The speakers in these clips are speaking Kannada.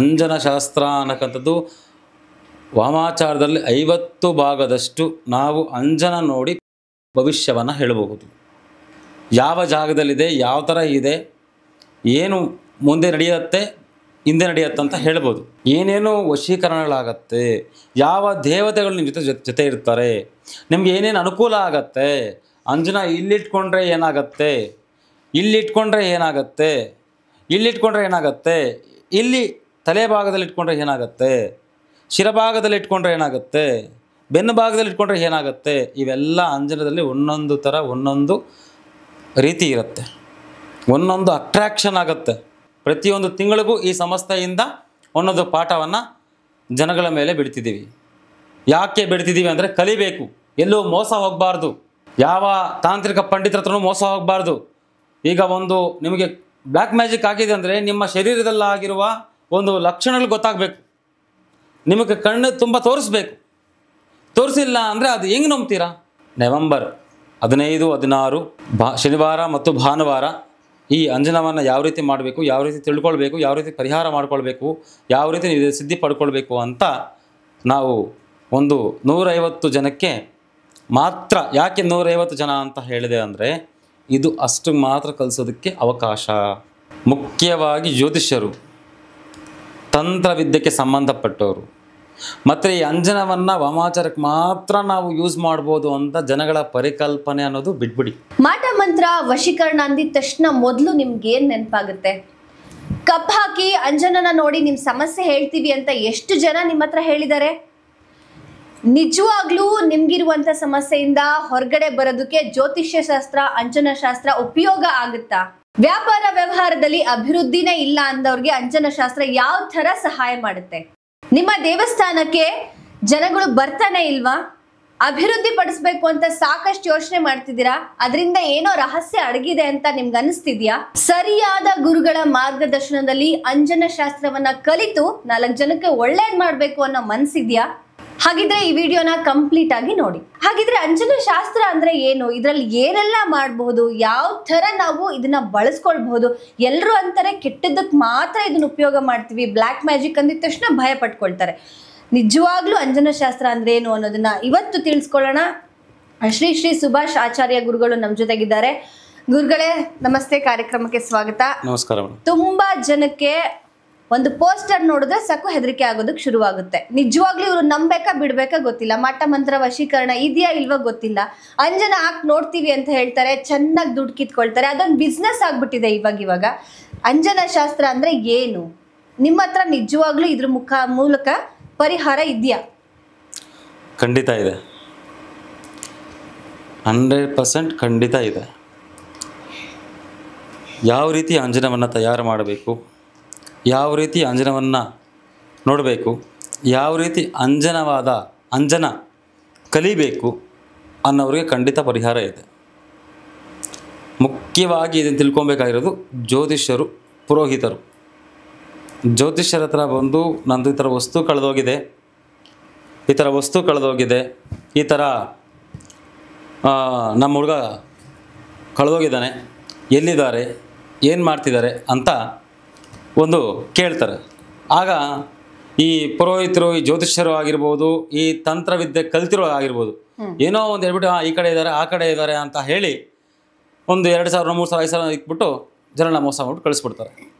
ಅಂಜನ ಶಾಸ್ತ್ರ ಅನ್ನಕ್ಕಂಥದ್ದು ವಾಮಾಚಾರದಲ್ಲಿ 50 ಭಾಗದಷ್ಟು ನಾವು ಅಂಜನ ನೋಡಿ ಭವಿಷ್ಯವನ್ನು ಹೇಳಬಹುದು. ಯಾವ ಜಾಗದಲ್ಲಿದೆ, ಯಾವ ಥರ ಇದೆ, ಏನು ಮುಂದೆ ನಡೆಯುತ್ತೆ, ಹಿಂದೆ ನಡೆಯುತ್ತೆ ಅಂತ ಹೇಳ್ಬೋದು. ಏನೇನು ವಶೀಕರಣಗಳಾಗತ್ತೆ, ಯಾವ ದೇವತೆಗಳು ನಿಮ್ಮ ಜೊತೆ ಇರ್ತಾರೆ, ನಿಮ್ಗೆ ಏನೇನು ಅನುಕೂಲ ಆಗತ್ತೆ, ಅಂಜನ ಇಲ್ಲಿಟ್ಕೊಂಡ್ರೆ ಏನಾಗತ್ತೆ, ಇಲ್ಲಿಟ್ಕೊಂಡ್ರೆ ಏನಾಗತ್ತೆ, ಇಲ್ಲಿಟ್ಕೊಂಡ್ರೆ ಏನಾಗತ್ತೆ, ಇಲ್ಲಿ ತಲೆ ಭಾಗದಲ್ಲಿ ಇಟ್ಕೊಂಡ್ರೆ ಏನಾಗತ್ತೆ, ಶಿರಭಾಗದಲ್ಲಿ ಇಟ್ಕೊಂಡ್ರೆ ಏನಾಗುತ್ತೆ, ಬೆನ್ನು ಭಾಗದಲ್ಲಿ ಇಟ್ಕೊಂಡ್ರೆ ಏನಾಗುತ್ತೆ, ಇವೆಲ್ಲ ಅಂಜನದಲ್ಲಿ ಒಂದೊಂದು ಥರ ಒಂದೊಂದು ರೀತಿ ಇರುತ್ತೆ, ಒಂದೊಂದು ಅಟ್ರ್ಯಾಕ್ಷನ್ ಆಗುತ್ತೆ. ಪ್ರತಿಯೊಂದು ತಿಂಗಳಿಗೂ ಈ ಸಂಸ್ಥೆಯಿಂದ ಒಂದೊಂದು ಪಾಠವನ್ನು ಜನಗಳ ಮೇಲೆ ಬಿಡ್ತಿದ್ದೀವಿ. ಯಾಕೆ ಬಿಡ್ತಿದ್ದೀವಿ ಅಂದರೆ ಕಲಿಬೇಕು, ಎಲ್ಲೂ ಮೋಸ ಹೋಗಬಾರ್ದು, ಯಾವ ತಾಂತ್ರಿಕ ಪಂಡಿತರ ಹತ್ರನೂ ಮೋಸ ಹೋಗಬಾರ್ದು. ಈಗ ಒಂದು ನಿಮಗೆ ಬ್ಲ್ಯಾಕ್ ಮ್ಯಾಜಿಕ್ ಆಗಿದೆ ಅಂದರೆ ನಿಮ್ಮ ಶರೀರದಲ್ಲಾಗಿರುವ ಒಂದು ಲಕ್ಷಣಗಳು ಗೊತ್ತಾಗಬೇಕು, ನಿಮಗೆ ಕಣ್ಣು ತುಂಬ ತೋರಿಸ್ಬೇಕು. ತೋರಿಸಿಲ್ಲ ಅಂದರೆ ಅದು ಹೆಂಗೆ ನಂಬ್ತೀರಾ? ನವೆಂಬರ್ 15, 16 ಶನಿವಾರ ಮತ್ತು ಭಾನುವಾರ ಈ ಅಂಜನವನ್ನು ಯಾವ ರೀತಿ ಮಾಡಬೇಕು, ಯಾವ ರೀತಿ ತಿಳ್ಕೊಳ್ಬೇಕು, ಯಾವ ರೀತಿ ಪರಿಹಾರ ಮಾಡ್ಕೊಳ್ಬೇಕು, ಯಾವ ರೀತಿ ಸಿದ್ಧಿ ಪಡ್ಕೊಳ್ಬೇಕು ಅಂತ ನಾವು ಒಂದು 150 ಜನಕ್ಕೆ ಮಾತ್ರ. ಯಾಕೆ 150 ಜನ ಅಂತ ಹೇಳಿದೆ ಅಂದರೆ ಇದು ಅಷ್ಟು ಮಾತ್ರ ಕಲಿಸೋದಕ್ಕೆ ಅವಕಾಶ. ಮುಖ್ಯವಾಗಿ ಜ್ಯೋತಿಷ್ಯರು, ತಂತ್ರವಿದ್ಯೆಗೆ ಸಂಬಂಧಪಟ್ಟವರು, ಮತ್ತು ಈ ಅಂಜನವನ್ನು ವಾಮಾಚಾರಕ್ಕೆ ಮಾತ್ರ ನಾವು ಯೂಸ್ ಮಾಡ್ಬೋದು ಅಂತ ಜನಗಳ ಪರಿಕಲ್ಪನೆ ಅನ್ನೋದು ಬಿಟ್ಬಿಡಿ. ಮಾಟ ಮಂತ್ರ ವಶೀಕರಣ ಅಂದಿದ ತಕ್ಷಣ ಮೊದಲು ನಿಮ್ಗೆ ಏನ್ ನೆನಪಾಗುತ್ತೆ? ಕಪ್ ಹಾಕಿ ಅಂಜನನ ನೋಡಿ ನಿಮ್ ಸಮಸ್ಯೆ ಹೇಳ್ತೀವಿ ಅಂತ ಎಷ್ಟು ಜನ ನಿಮ್ಮ ಹತ್ರ ಹೇಳಿದ್ದಾರೆ? ನಿಜವಾಗ್ಲೂ ನಿಮ್ಗಿರುವಂತ ಸಮಸ್ಯೆಯಿಂದ ಹೊರಗಡೆ ಬರೋದಕ್ಕೆ ಜ್ಯೋತಿಷ್ಯ ಶಾಸ್ತ್ರ, ಅಂಜನ ಶಾಸ್ತ್ರ ಉಪಯೋಗ ಆಗುತ್ತಾ? ವ್ಯಾಪಾರ ವ್ಯವಹಾರದಲ್ಲಿ ಅಭಿವೃದ್ಧಿನೇ ಇಲ್ಲ ಅಂದವ್ರಿಗೆ ಅಂಜನ ಶಾಸ್ತ್ರ ಯಾವ ತರ ಸಹಾಯ ಮಾಡುತ್ತೆ? ನಿಮ್ಮ ದೇವಸ್ಥಾನಕ್ಕೆ ಜನಗಳು ಬರ್ತಾನೆ ಇಲ್ವಾ? ಅಭಿವೃದ್ಧಿ ಪಡಿಸ್ಬೇಕು ಅಂತ ಸಾಕಷ್ಟು ಯೋಚನೆ ಮಾಡ್ತಿದ್ದೀರಾ, ಅದರಿಂದ ಏನೋ ರಹಸ್ಯ ಅಡಗಿದೆ ಅಂತ ನಿಮ್ಗೆ ಅನಿಸ್ತಿದ್ಯಾ? ಸರಿಯಾದ ಗುರುಗಳ ಮಾರ್ಗದರ್ಶನದಲ್ಲಿ ಅಂಜನ ಶಾಸ್ತ್ರವನ್ನ ಕಲಿತು 4 ಜನಕ್ಕೆ ಒಳ್ಳೇದ್ ಮಾಡ್ಬೇಕು ಅನ್ನೋ ಮನ್ಸಿದ್ಯಾ? ಹಾಗಿದ್ರೆ ಈ ವಿಡಿಯೋನ ಕಂಪ್ಲೀಟ್ ಆಗಿ ನೋಡಿ. ಹಾಗಿದ್ರೆ ಅಂಜನ ಶಾಸ್ತ್ರ ಅಂದ್ರೆ ಏನು, ಇದರಲ್ಲಿ ಏನೆಲ್ಲ ಮಾಡಬಹುದು, ಯಾವ ತರ ನಾವು ಇದನ್ನ ಬಳಸ್ಕೊಳ್ಬಹುದು? ಎಲ್ಲರೂ ಅಂತಾರೆ ಕೆಟ್ಟದಕ್ಕೆ ಮಾತ್ರ ಇದನ್ನ ಉಪಯೋಗ ಮಾಡ್ತೀವಿ, ಬ್ಲ್ಯಾಕ್ ಮ್ಯಾಜಿಕ್ ಅಂದಿದ ತಕ್ಷಣ ಭಯ ಪಟ್ಕೊಳ್ತಾರೆ. ನಿಜವಾಗ್ಲೂ ಅಂಜನ ಶಾಸ್ತ್ರ ಅಂದ್ರೆ ಏನು ಅನ್ನೋದನ್ನ ಇವತ್ತು ತಿಳಿಸ್ಕೊಳ್ಳೋಣ. ಶ್ರೀ ಶ್ರೀ ಸುಭಾಷ್ ಆಚಾರ್ಯ ಗುರುಗಳು ನಮ್ಮ ಜೊತೆಗಿದ್ದಾರೆ. ಗುರುಗಳೇ ನಮಸ್ತೆ, ಕಾರ್ಯಕ್ರಮಕ್ಕೆ ಸ್ವಾಗತ. ನಮಸ್ಕಾರ. ತುಂಬಾ ಜನಕ್ಕೆ ಒಂದು ಪೋಸ್ಟರ್ ನೋಡಿದ್ರೆ ಸಾಕು ಹೆದರಿಕೆ ಆಗೋದಕ್ಕೆ ಶುರುವಾಗುತ್ತೆ. ನಿಜವಾಗ್ಲೂ ಇವ್ರು ನಂಬೇಕಾ ಬಿಡ್ಬೇಕಾ ಗೊತ್ತಿಲ್ಲ, ಮಾಟ ಮಂತ್ರ ವಶೀಕರಣ ಇದೆಯಾ ಇಲ್ವಾ ಗೊತ್ತಿಲ್ಲ, ಅಂಜನ ಹಾಕಿ ನೋಡ್ತೀವಿ ಅಂತ ಹೇಳ್ತಾರೆ, ಚೆನ್ನಾಗಿ ದುಡ್ಡು ಕಿತ್ಕೊಳ್ತಾರೆ. ಅದೊಂದು ಬಿಸ್ನೆಸ್ ಆಗ್ಬಿಟ್ಟಿದೆ ಇವಾಗ. ಅಂಜನ ಶಾಸ್ತ್ರ ಅಂದ್ರೆ ಏನು? ನಿಮ್ಮ ಹತ್ರ ನಿಜವಾಗ್ಲೂ ಇದ್ರ ಮೂಲಕ ಪರಿಹಾರ ಇದೆಯಾ? ಖಂಡಿತ ಇದೆ, 100% ಖಂಡಿತ ಇದೆ. ಯಾವ ರೀತಿ ಅಂಜನವನ್ನು ತಯಾರು ಮಾಡಬೇಕು, ಯಾವ ರೀತಿ ಅಂಜನವನ್ನು ನೋಡಬೇಕು, ಯಾವ ರೀತಿ ಅಂಜನ ಕಲಿಬೇಕು ಅನ್ನೋರಿಗೆ ಖಂಡಿತ ಪರಿಹಾರ ಇದೆ. ಮುಖ್ಯವಾಗಿ ಇದನ್ನು ತಿಳ್ಕೊಬೇಕಾಗಿರೋದು ಜ್ಯೋತಿಷ್ಯರು, ಪುರೋಹಿತರು. ಜ್ಯೋತಿಷ್ಯರ ಹತ್ರ ಬಂದು ನಂದು ಈ ಥರ ವಸ್ತು ಕಳೆದೋಗಿದೆ, ಈ ಥರ ವಸ್ತು ಕಳೆದೋಗಿದೆ, ಈ ಥರ ನಮ್ಮ ಹುಡುಗ ಕಳೆದೋಗಿದ್ದಾನೆ, ಎಲ್ಲಿದ್ದಾರೆ, ಏನು ಮಾಡ್ತಿದ್ದಾರೆ ಅಂತ ಒಂದು ಕೇಳ್ತಾರೆ. ಆಗ ಈ ಪುರೋಹಿತರು, ಈ ಜ್ಯೋತಿಷ್ಯರು ಆಗಿರ್ಬೋದು, ಈ ತಂತ್ರವಿದ್ಯೆ ಕಲ್ತಿರೋ ಆಗಿರ್ಬೋದು, ಏನೋ ಒಂದು ಹೇಳ್ಬಿಟ್ಟು ಈ ಕಡೆ ಇದ್ದಾರೆ, ಆ ಕಡೆ ಇದ್ದಾರೆ ಅಂತ ಹೇಳಿ ಒಂದು 2,000, 3,000, 5,000 ಇಟ್ಬಿಟ್ಟು ಜನನ ಮೋಸ ಮಾಡ್ಬಿಟ್ಟು ಕಳಿಸ್ಬಿಡ್ತಾರೆ.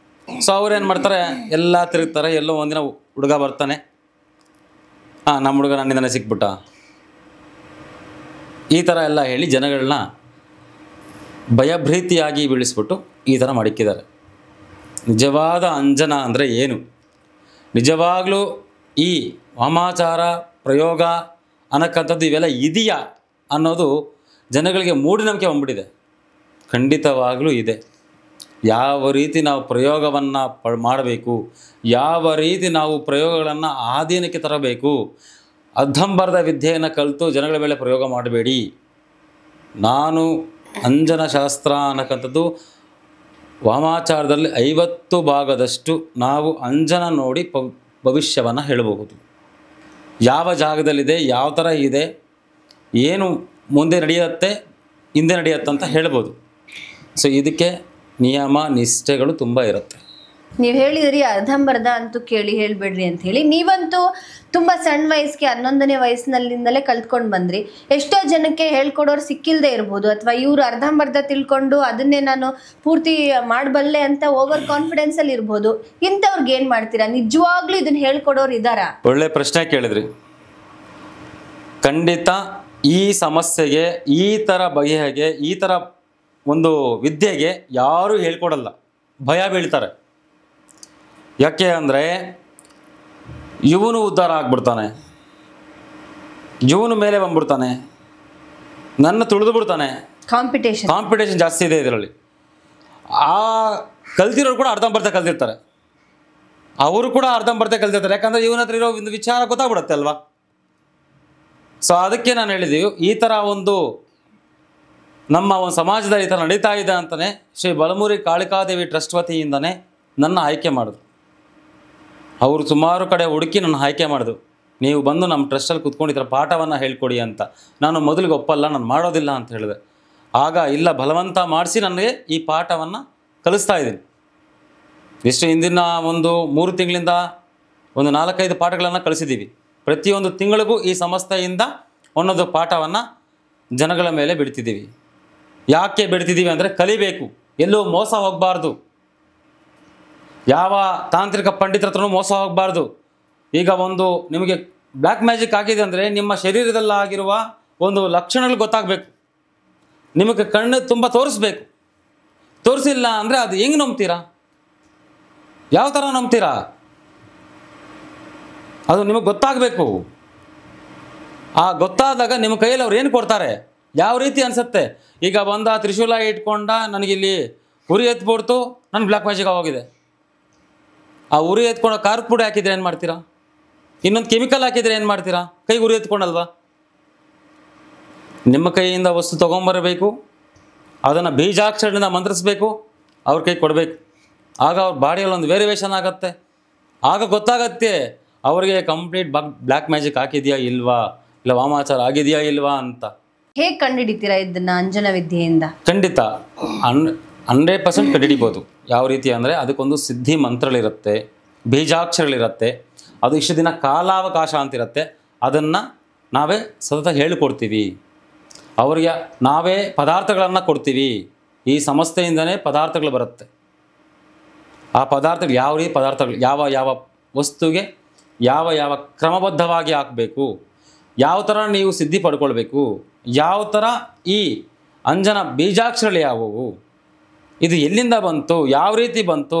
ಸೊ ಅವ್ರೇನು ಮಾಡ್ತಾರೆ, ಎಲ್ಲ ತಿರುಗ್ತಾರೆ. ಎಲ್ಲೋ ಒಂದಿನ ಹುಡುಗ ಬರ್ತಾನೆ, ನಮ್ಮ ಹುಡುಗ ನನ್ನಿಂದನೇ ಸಿಕ್ಬಿಟ್ಟ, ಈ ಥರ ಎಲ್ಲ ಹೇಳಿ ಜನಗಳನ್ನ ಭಯಭೀತಿಯಾಗಿ ಬೀಳಿಸ್ಬಿಟ್ಟು ಈ ಥರ ಮಡಕಿದ್ದಾರೆ. ನಿಜವಾದ ಅಂಜನ ಅಂದರೆ ಏನು, ನಿಜವಾಗ್ಲೂ ಈ ವಾಮಾಚಾರ ಪ್ರಯೋಗ ಅನ್ನಕ್ಕಂಥದ್ದು ಇವೆಲ್ಲ ಇದೆಯಾ ಅನ್ನೋದು ಜನಗಳಿಗೆ ಮೂಢನಂಬಿಕೆ ಬಂದ್ಬಿಟ್ಟಿದೆ. ಖಂಡಿತವಾಗಲೂ ಇದೆ. ಯಾವ ರೀತಿ ನಾವು ಪ್ರಯೋಗವನ್ನು ಮಾಡಬೇಕು, ಯಾವ ರೀತಿ ನಾವು ಪ್ರಯೋಗಗಳನ್ನು ಆಧೀನಕ್ಕೆ ತರಬೇಕು, ಅರ್ಧಂಬರ್ಧ ವಿದ್ಯೆಯನ್ನು ಕಲಿತು ಜನಗಳ ಮೇಲೆ ಪ್ರಯೋಗ ಮಾಡಬೇಡಿ. ನಾನು ಅಂಜನ ಶಾಸ್ತ್ರ ಅನ್ನಕ್ಕಂಥದ್ದು ವಾಮಾಚಾರದಲ್ಲಿ 50 ಭಾಗದಷ್ಟು ನಾವು ಅಂಜನ ನೋಡಿ ಭವಿಷ್ಯವನ್ನು ಹೇಳಬಹುದು. ಯಾವ ಜಾಗದಲ್ಲಿದೆ, ಯಾವ ಥರ ಇದೆ, ಏನು ಮುಂದೆ ನಡೆಯುತ್ತೆ, ಹಿಂದೆ ನಡೆಯುತ್ತೆ ಅಂತ ಹೇಳ್ಬೋದು. ಸೊ ಇದಕ್ಕೆ ನಿಯಮ ನಿಷ್ಠೆಗಳು ತುಂಬ ಇರುತ್ತೆ. ನೀವು ಹೇಳಿದ್ರಿ ಅರ್ಧಂಬರ್ಧ ಅಂತೂ ಕೇಳಿ ಹೇಳ್ಬೇಡ್ರಿ ಅಂತ ಹೇಳಿ. ನೀವಂತೂ ತುಂಬಾ ಸಣ್ಣ ವಯಸ್ಸಿಗೆ 11ನೇ ವಯಸ್ಸಿನಲ್ಲಿಂದಲೇ ಕಲ್ತ್ಕೊಂಡು ಬಂದ್ರಿ. ಎಷ್ಟೋ ಜನಕ್ಕೆ ಹೇಳ್ಕೊಡೋರು ಸಿಕ್ಕಿಲ್ದೇ ಇರ್ಬೋದು, ಅಥವಾ ಇವ್ರು ಅರ್ಧಂಬರ್ಧ ತಿಳ್ಕೊಂಡು ಅದನ್ನೇ ನಾನು ಪೂರ್ತಿ ಮಾಡಬಲ್ಲೆ ಅಂತ ಓವರ್ ಕಾನ್ಫಿಡೆನ್ಸ್ ಅಲ್ಲಿ ಇರ್ಬೋದು. ಇಂಥವ್ರಿಗೆ ಏನ್ ಮಾಡ್ತೀರಾ? ನಿಜವಾಗ್ಲೂ ಇದನ್ನ ಹೇಳ್ಕೊಡೋರು ಇದಾರಾ? ಒಳ್ಳೆ ಪ್ರಶ್ನೆ ಕೇಳಿದ್ರಿ. ಖಂಡಿತ ಈ ಸಮಸ್ಯೆಗೆ, ಈ ಥರ ಬಗೆಹಗೆ, ಈ ಥರ ಒಂದು ವಿದ್ಯೆಗೆ ಯಾರೂ ಹೇಳ್ಕೊಡಲ್ಲ, ಭಯ ಬೀಳ್ತಾರೆ. ಯಾಕೆ ಅಂದರೆ ಇವನು ಉದ್ಧಾರ ಆಗ್ಬಿಡ್ತಾನೆ, ಇವನು ಮೇಲೆ ಬಂದ್ಬಿಡ್ತಾನೆ, ನನ್ನ ತುಳಿದು ಬಿಡ್ತಾನೆ. ಕಾಂಪಿಟೇಷನ್ ಜಾಸ್ತಿ ಇದೆ ಇದರಲ್ಲಿ. ಆ ಕಲ್ತಿರೋರು ಕೂಡ ಅರ್ಧಂಬರ್ಧ ಕಲ್ತಿರ್ತಾರೆ, ಅವರು ಕೂಡ ಅರ್ಧಂಬರ್ಧ ಕಲ್ತಿರ್ತಾರೆ. ಯಾಕಂದರೆ ಇವನ ಹತ್ರ ಇರೋ ಒಂದು ವಿಚಾರ ಗೊತ್ತಾಗ್ಬಿಡುತ್ತೆ ಅಲ್ವಾ. ಸೊ ಅದಕ್ಕೆ ನಾನು ಹೇಳಿದ್ದೀವಿ, ಈ ಥರ ಒಂದು ನಮ್ಮ ಒಂದು ಸಮಾಜದಲ್ಲಿ ಈ ಥರ ನಡೀತಾ ಇದೆ ಅಂತಲೇ ಶ್ರೀ ಬಲಮುರಿ ಕಾಳಿಕಾದೇವಿ ಟ್ರಸ್ಟ್ ವತಿಯಿಂದನೇ ನನ್ನ ಆಯ್ಕೆ ಮಾಡಿದ್ರು. ಅವರು ಸುಮಾರು ಕಡೆ ಹುಡುಕಿ ನನ್ನ ಆಯ್ಕೆ ಮಾಡಿದ್ರು. ನೀವು ಬಂದು ನಮ್ಮ ಟ್ರಸ್ಟಲ್ಲಿ ಕೂತ್ಕೊಂಡು ಈ ಥರ ಪಾಠವನ್ನು ಹೇಳ್ಕೊಡಿ ಅಂತ. ನಾನು ಮೊದಲಿಗೆ ಒಪ್ಪಲ್ಲ, ನಾನು ಮಾಡೋದಿಲ್ಲ ಅಂತ ಹೇಳಿದೆ. ಆಗ ಇಲ್ಲ, ಬಲವಂತ ಮಾಡಿಸಿ ನನಗೆ ಈ ಪಾಠವನ್ನು ಕಲಿಸ್ತಾ ಇದ್ದೀನಿ. ಎಷ್ಟು ಹಿಂದಿನ ಒಂದು 3 ತಿಂಗಳಿಂದ ಒಂದು 4-5 ಪಾಠಗಳನ್ನು ಕಲಿಸಿದ್ದೀವಿ. ಪ್ರತಿಯೊಂದು ತಿಂಗಳಿಗೂ ಈ ಸಂಸ್ಥೆಯಿಂದ ಒಂದೊಂದು ಪಾಠವನ್ನು ಜನಗಳ ಮೇಲೆ ಬಿಡ್ತಿದ್ದೀವಿ. ಯಾಕೆ ಬಿಡ್ತಿದ್ದೀವಿ ಅಂದರೆ ಕಲಿಬೇಕು, ಎಲ್ಲೂ ಮೋಸ ಹೋಗಬಾರ್ದು, ಯಾವ ತಾಂತ್ರಿಕ ಪಂಡಿತರ ಹತ್ರನೂ ಮೋಸ ಹೋಗಬಾರ್ದು. ಈಗ ಒಂದು ನಿಮಗೆ ಬ್ಲ್ಯಾಕ್ ಮ್ಯಾಜಿಕ್ ಆಗಿದೆ ಅಂದರೆ ನಿಮ್ಮ ಶರೀರದಲ್ಲಾಗಿರುವ ಒಂದು ಲಕ್ಷಣಗಳು ಗೊತ್ತಾಗಬೇಕು, ನಿಮಗೆ ಕಣ್ಣು ತುಂಬ ತೋರಿಸ್ಬೇಕು. ತೋರಿಸಿಲ್ಲ ಅಂದರೆ ಅದು ಹೆಂಗೆ ನಂಬ್ತೀರಾ? ಯಾವ ಥರ ನಂಬ್ತೀರಾ? ಅದು ನಿಮಗೆ ಗೊತ್ತಾಗಬೇಕು. ಆ ಗೊತ್ತಾದಾಗ ನಿಮ್ಮ ಕೈಯಲ್ಲಿ ಅವ್ರು ಏನು ಕೊಡ್ತಾರೆ, ಯಾವ ರೀತಿ ಅನಿಸುತ್ತೆ. ಈಗ ಬಂದ ತ್ರಿಶೂಲ ಇಟ್ಕೊಂಡ ನನಗಿಲ್ಲಿ ಉರಿ ಎತ್ಬಿಡ್ತು, ನನಗೆ ಬ್ಲ್ಯಾಕ್ ಮ್ಯಾಜಿಕ್ ಆಗೋಗಿದೆ. ಆ ಉರಿ ಎತ್ಕೊಂಡು ಖಾರದ ಪುಡಿ ಹಾಕಿದರೆ ಏನು ಮಾಡ್ತೀರಾ? ಇನ್ನೊಂದು ಕೆಮಿಕಲ್ ಹಾಕಿದರೆ ಏನು ಮಾಡ್ತೀರಾ? ಕೈಗೆ ಉರಿ ಎತ್ಕೊಂಡಲ್ವಾ? ನಿಮ್ಮ ಕೈಯಿಂದ ವಸ್ತು ತೊಗೊಂಬರಬೇಕು, ಅದನ್ನು ಬೀಜಾಕ್ಷರದಿಂದ ಮಂತ್ರಿಸಬೇಕು, ಅವ್ರ ಕೈ ಕೊಡಬೇಕು. ಆಗ ಅವ್ರ ಬಾಡಿಯಲ್ಲಿ ಒಂದು ವೇರಿಯೇಷನ್ ಆಗುತ್ತೆ. ಆಗ ಗೊತ್ತಾಗತ್ತೆ ಅವರಿಗೆ ಕಂಪ್ಲೀಟ್ ಬ್ಲ್ಯಾಕ್ ಮ್ಯಾಜಿಕ್ ಹಾಕಿದೆಯಾ ಇಲ್ವಾ, ಇಲ್ಲ ವಾಮಾಚಾರ ಆಗಿದೆಯಾ ಇಲ್ವಾ ಅಂತ. ಹೇಗೆ ಕಂಡುಹಿಡಿತೀರಾ ಇದನ್ನು ಅಂಜನ ವಿದ್ಯೆಯಿಂದ? ಖಂಡಿತ 100% ಕಂಡುಹಿಡಿಬೋದು. ಯಾವ ರೀತಿ ಅಂದರೆ ಅದಕ್ಕೊಂದು ಸಿದ್ಧಿ ಮಂತ್ರಗಳಿರುತ್ತೆ, ಬೀಜಾಕ್ಷರಗಳಿರುತ್ತೆ, ಅದು ಇಷ್ಟು ದಿನ ಕಾಲಾವಕಾಶ ಅಂತಿರುತ್ತೆ. ಅದನ್ನು ನಾವೇ ಸತತ ಹೇಳಿಕೊಡ್ತೀವಿ. ಅವರಿಗೆ ನಾವೇ ಪದಾರ್ಥಗಳನ್ನು ಕೊಡ್ತೀವಿ. ಈ ಸಂಸ್ಥೆಯಿಂದನೇ ಪದಾರ್ಥಗಳು ಬರುತ್ತೆ. ಆ ಪದಾರ್ಥಗಳು ಯಾವ ರೀತಿ ಪದಾರ್ಥಗಳು, ಯಾವ ಯಾವ ವಸ್ತುಗೆ ಯಾವ ಯಾವ ಕ್ರಮಬದ್ಧವಾಗಿ ಹಾಕಬೇಕು, ಯಾವ ಥರ ನೀವು ಸಿದ್ಧಿ ಪಡ್ಕೊಳ್ಬೇಕು, ಯಾವ ಥರ ಈ ಅಂಜನ ಬೀಜಾಕ್ಷರಗಳು ಯಾವುವು, ಇದು ಎಲ್ಲಿಂದ ಬಂತು, ಯಾವ ರೀತಿ ಬಂತು,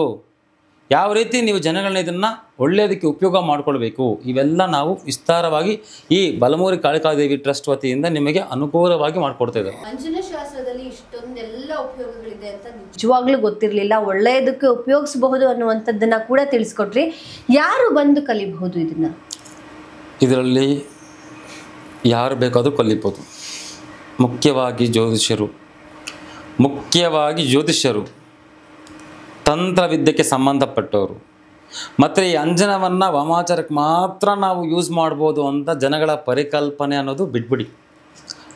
ಯಾವ ರೀತಿ ನೀವು ಜನಗಳನ್ನ ಇದನ್ನು ಒಳ್ಳೆಯದಕ್ಕೆ ಉಪಯೋಗ ಮಾಡಿಕೊಳ್ಬೇಕು, ಇವೆಲ್ಲ ನಾವು ವಿಸ್ತಾರವಾಗಿ ಈ ಬಲಮುರಿ ಕಾಳಿಕಾದೇವಿ ಟ್ರಸ್ಟ್ ವತಿಯಿಂದ ನಿಮಗೆ ಅನುಕೂಲವಾಗಿ ಮಾಡಿಕೊಡ್ತಾ ಇದ್ದೇವೆ. ಅಂಜನ ಶಾಸ್ತ್ರದಲ್ಲಿ ಇಷ್ಟೊಂದೆಲ್ಲ ಉಪಯೋಗಗಳಿದೆ ಅಂತ ನಿಜವಾಗ್ಲೂ ಗೊತ್ತಿರಲಿಲ್ಲ. ಒಳ್ಳೆಯದಕ್ಕೆ ಉಪಯೋಗಿಸಬಹುದು ಅನ್ನುವಂಥದ್ದನ್ನು ಕೂಡ ತಿಳಿಸ್ಕೊಟ್ರಿ. ಯಾರು ಬಂದು ಕಲಿಬಹುದು ಇದನ್ನು? ಇದರಲ್ಲಿ ಯಾರು ಬೇಕಾದರೂ ಕಲಿಬೋದು. ಮುಖ್ಯವಾಗಿ ಜ್ಯೋತಿಷ್ಯರು, ತಂತ್ರವಿದ್ಯೆಗೆ ಸಂಬಂಧಪಟ್ಟವರು, ಮತ್ತು ಈ ಅಂಜನವನ್ನು ವಾಮಾಚಾರಕ್ಕೆ ಮಾತ್ರ ನಾವು ಯೂಸ್ ಮಾಡ್ಬೋದು ಅಂತ ಜನಗಳ ಪರಿಕಲ್ಪನೆ ಅನ್ನೋದು ಬಿಟ್ಬಿಡಿ.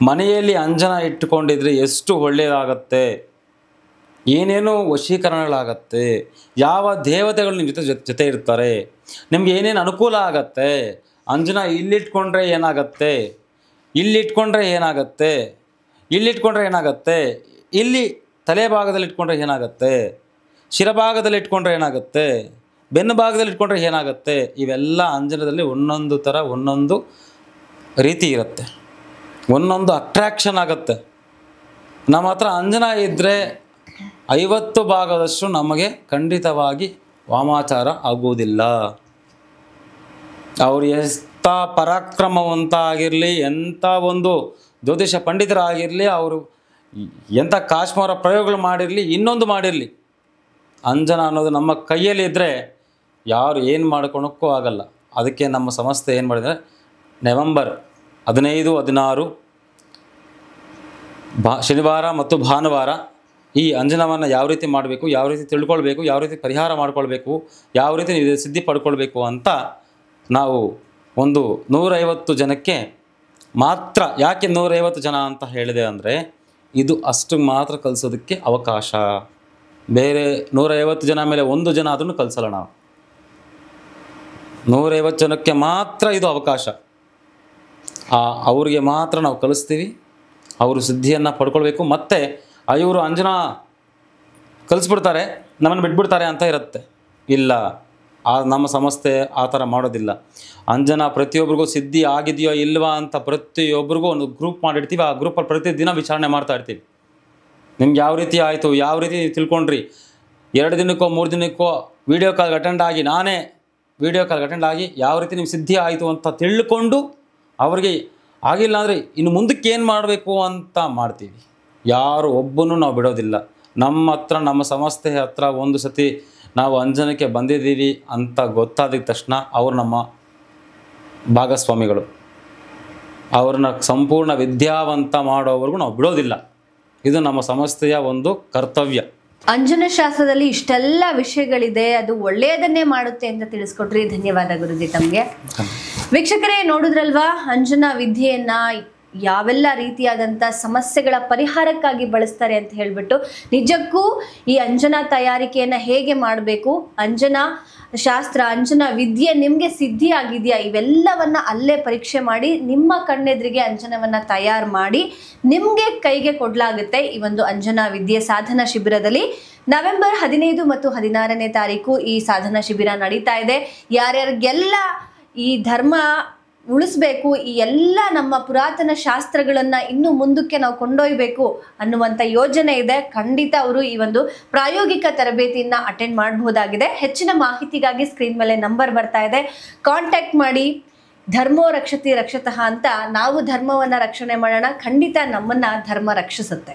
ಮನೆಯಲ್ಲಿ ಅಂಜನ ಇಟ್ಟುಕೊಂಡಿದ್ರೆ ಎಷ್ಟು ಒಳ್ಳೆಯದಾಗತ್ತೆ, ಏನೇನು ವಶೀಕರಣಗಳಾಗತ್ತೆ, ಯಾವ ದೇವತೆಗಳು ನಿಮ್ಮ ಜೊತೆ ಇರ್ತಾರೆ, ನಿಮ್ಗೆ ಏನೇನು ಅನುಕೂಲ ಆಗತ್ತೆ, ಅಂಜನ ಇಲ್ಲಿಟ್ಕೊಂಡ್ರೆ ಏನಾಗತ್ತೆ, ಇಲ್ಲಿಟ್ಕೊಂಡ್ರೆ ಏನಾಗತ್ತೆ, ಇಲ್ಲಿಟ್ಕೊಂಡ್ರೆ ಏನಾಗತ್ತೆ, ಇಲ್ಲಿ ತಲೆ ಭಾಗದಲ್ಲಿ ಇಟ್ಕೊಂಡ್ರೆ ಏನಾಗತ್ತೆ, ಶಿರಭಾಗದಲ್ಲಿ ಇಟ್ಕೊಂಡ್ರೆ ಏನಾಗುತ್ತೆ, ಬೆನ್ನು ಭಾಗದಲ್ಲಿ ಇಟ್ಕೊಂಡ್ರೆ ಏನಾಗುತ್ತೆ, ಇವೆಲ್ಲ ಅಂಜನದಲ್ಲಿ ಒಂದೊಂದು ಥರ ಒಂದೊಂದು ರೀತಿ ಇರುತ್ತೆ, ಒಂದೊಂದು ಅಟ್ರ್ಯಾಕ್ಷನ್ ಆಗುತ್ತೆ. ನಮ್ಮ ಹತ್ರ ಅಂಜನ ಇದ್ದರೆ 50 ಭಾಗದಷ್ಟು ನಮಗೆ ಖಂಡಿತವಾಗಿ ವಾಮಾಚಾರ ಆಗುವುದಿಲ್ಲ. ಅವರು ಎಂಥ ಪರಾಕ್ರಮವಂತ ಆಗಿರಲಿ, ಎಂಥ ಒಂದು ಜ್ಯೋತಿಷ ಪಂಡಿತರಾಗಿರಲಿ, ಅವರು ಎಂಥ ಕಾಶ್ಮೀರ ಪ್ರಯೋಗಗಳು ಮಾಡಿರಲಿ, ಇನ್ನೊಂದು ಮಾಡಿರಲಿ, ಅಂಜನ ಅನ್ನೋದು ನಮ್ಮ ಕೈಯಲ್ಲಿ ಇದ್ದರೆ ಯಾರು ಏನು ಮಾಡ್ಕೊಳಕ್ಕೂ ಆಗಲ್ಲ. ಅದಕ್ಕೆ ನಮ್ಮ ಸಂಸ್ಥೆ ಏನು ಮಾಡಿದರೆ ನವೆಂಬರ್ 15, 16 ಶನಿವಾರ ಮತ್ತು ಭಾನುವಾರ ಈ ಅಂಜನವನ್ನು ಯಾವ ರೀತಿ ಮಾಡಬೇಕು, ಯಾವ ರೀತಿ ತಿಳ್ಕೊಳ್ಬೇಕು, ಯಾವ ರೀತಿ ಪರಿಹಾರ ಮಾಡ್ಕೊಳ್ಬೇಕು, ಯಾವ ರೀತಿ ಸಿದ್ಧಿ ಪಡ್ಕೊಳ್ಬೇಕು ಅಂತ ನಾವು ಒಂದು 150 ಜನಕ್ಕೆ ಮಾತ್ರ. ಯಾಕೆ 150 ಜನ ಅಂತ ಹೇಳಿದೆ ಅಂದರೆ ಇದು ಅಷ್ಟು ಮಾತ್ರ ಕಲಿಸೋದಕ್ಕೆ ಅವಕಾಶ. ಬೇರೆ 150 ಜನ ಮೇಲೆ 1 ಜನ ಆದ್ರೂ ಕಲಿಸಲ್ಲ ನಾವು. 150 ಜನಕ್ಕೆ ಮಾತ್ರ ಇದು ಅವಕಾಶ. ಅವ್ರಿಗೆ ಮಾತ್ರ ನಾವು ಕಲಿಸ್ತೀವಿ. ಅವರು ಸಿದ್ಧಿಯನ್ನು ಪಡ್ಕೊಳ್ಬೇಕು. ಮತ್ತು ಇವರು ಅಂಜನಾ ಕಲಿಸ್ಬಿಡ್ತಾರೆ, ನಮ್ಮನ್ನು ಬಿಟ್ಬಿಡ್ತಾರೆ ಅಂತ ಇರುತ್ತೆ. ಇಲ್ಲ, ನಮ್ಮ ಸಂಸ್ಥೆ ಆ ಥರ ಮಾಡೋದಿಲ್ಲ. ಅಂಜನಾ ಪ್ರತಿಯೊಬ್ಬರಿಗೂ ಸಿದ್ಧಿ ಆಗಿದೆಯೋ ಇಲ್ವಾ ಅಂತ ಪ್ರತಿಯೊಬ್ಬರಿಗೂ ಒಂದು ಗ್ರೂಪ್ ಮಾಡಿರ್ತೀವಿ. ಆ ಗ್ರೂಪಲ್ಲಿ ಪ್ರತಿದಿನ ವಿಚಾರಣೆ ಮಾಡ್ತಾ ಇರ್ತೀವಿ. ನಿಮ್ಗೆ ಯಾವ ರೀತಿ ಆಯಿತು, ಯಾವ ರೀತಿ ತಿಳ್ಕೊಂಡ್ರಿ, 2 ದಿನಕ್ಕೋ 3 ದಿನಕ್ಕೋ ವೀಡಿಯೋ ಕಾಲ್ಗೆ ಅಟೆಂಡ್ ಆಗಿ, ನಾನೇ ವೀಡಿಯೋ ಕಾಲ್ಗೆ ಅಟೆಂಡ್ ಆಗಿ ಯಾವ ರೀತಿ ನಿಮ್ಗೆ ಸಿದ್ಧಿ ಆಯಿತು ಅಂತ ತಿಳ್ಕೊಂಡು ಅವ್ರಿಗೆ ಆಗಿಲ್ಲ ಅಂದರೆ ಇನ್ನು ಮುಂದಕ್ಕೆ ಏನು ಮಾಡಬೇಕು ಅಂತ ಮಾಡ್ತೀವಿ. ಯಾರು ಒಬ್ಬನೂ ನಾವು ಬಿಡೋದಿಲ್ಲ. ನಮ್ಮ ಹತ್ರ, ನಮ್ಮ ಸಂಸ್ಥೆ ಹತ್ರ ಒಂದು ಸತಿ ನಾವು ಅಂಜನಕ್ಕೆ ಬಂದಿದ್ದೀವಿ ಅಂತ ಗೊತ್ತಾದ ತಕ್ಷಣ ಅವರು ನಮ್ಮ ಭಾಗಸ್ವಾಮಿಗಳು. ಅವ್ರನ್ನ ಸಂಪೂರ್ಣ ವಿದ್ಯಾವಂತ ಮಾಡೋವರೆಗೂ ನಾವು ಬಿಡೋದಿಲ್ಲ. ಇದು ನಮ್ಮ ಸಂಸ್ಥೆಯ ಒಂದು ಕರ್ತವ್ಯ. ಅಂಜನ ಶಾಸ್ತ್ರದಲ್ಲಿ ಇಷ್ಟೆಲ್ಲ ವಿಷಯಗಳಿದೆ, ಅದು ಒಳ್ಳೆಯದನ್ನೇ ಮಾಡುತ್ತೆ ಅಂತ ತಿಳಿಸ್ಕೊಟ್ರಿ. ಧನ್ಯವಾದ ಗುರುಜಿ ತಮಗೆ. ವೀಕ್ಷಕರೇ, ನೋಡಿದ್ರಲ್ವಾ ಅಂಜನಾ ವಿದ್ಯೆಯನ್ನ ಯಾವೆಲ್ಲ ರೀತಿಯಾದಂಥ ಸಮಸ್ಯೆಗಳ ಪರಿಹಾರಕ್ಕಾಗಿ ಬಳಸ್ತಾರೆ ಅಂತ ಹೇಳ್ಬಿಟ್ಟು. ನಿಜಕ್ಕೂ ಈ ಅಂಜನಾ ತಯಾರಿಕೆಯನ್ನು ಹೇಗೆ ಮಾಡಬೇಕು, ಅಂಜನಾ ಶಾಸ್ತ್ರ, ಅಂಜನಾ ವಿದ್ಯೆ ನಿಮಗೆ ಸಿದ್ಧಿ ಆಗಿದೆಯಾ, ಇವೆಲ್ಲವನ್ನ ಅಲ್ಲೇ ಪರೀಕ್ಷೆ ಮಾಡಿ ನಿಮ್ಮ ಕಣ್ಣೆದುರಿಗೆ ಅಂಜನವನ್ನು ತಯಾರು ಮಾಡಿ ನಿಮಗೆ ಕೈಗೆ ಕೊಡಲಾಗುತ್ತೆ. ಈ ಒಂದು ಅಂಜನಾ ವಿದ್ಯೆ ಸಾಧನಾ ಶಿಬಿರದಲ್ಲಿ ನವೆಂಬರ್ 15 ಮತ್ತು 16ನೇ ತಾರೀಕು ಈ ಸಾಧನಾ ಶಿಬಿರ ನಡೀತಾ ಇದೆ. ಯಾರ್ಯಾರಿಗೆಲ್ಲ ಈ ಧರ್ಮ ಉಳಿಸ್ಬೇಕು, ಈ ಎಲ್ಲ ನಮ್ಮ ಪುರಾತನ ಶಾಸ್ತ್ರಗಳನ್ನ ಇನ್ನು ಮುಂದಕ್ಕೆ ನಾವು ಕೊಂಡೊಯ್ಯಬೇಕು ಅನ್ನುವಂಥ ಯೋಜನೆ ಇದೆ, ಖಂಡಿತ ಅವರು ಈ ಒಂದು ಪ್ರಾಯೋಗಿಕ ತರಬೇತಿಯನ್ನ ಅಟೆಂಡ್ ಮಾಡಬಹುದಾಗಿದೆ. ಹೆಚ್ಚಿನ ಮಾಹಿತಿಗಾಗಿ ಸ್ಕ್ರೀನ್ ಮೇಲೆ ನಂಬರ್ ಬರ್ತಾ ಇದೆ, ಕಾಂಟ್ಯಾಕ್ಟ್ ಮಾಡಿ. ಧರ್ಮೋ ರಕ್ಷತಿ ರಕ್ಷತಃ ಅಂತ ನಾವು ಧರ್ಮವನ್ನ ರಕ್ಷಣೆ ಮಾಡೋಣ, ಖಂಡಿತ ನಮ್ಮನ್ನ ಧರ್ಮ ರಕ್ಷಿಸುತ್ತೆ.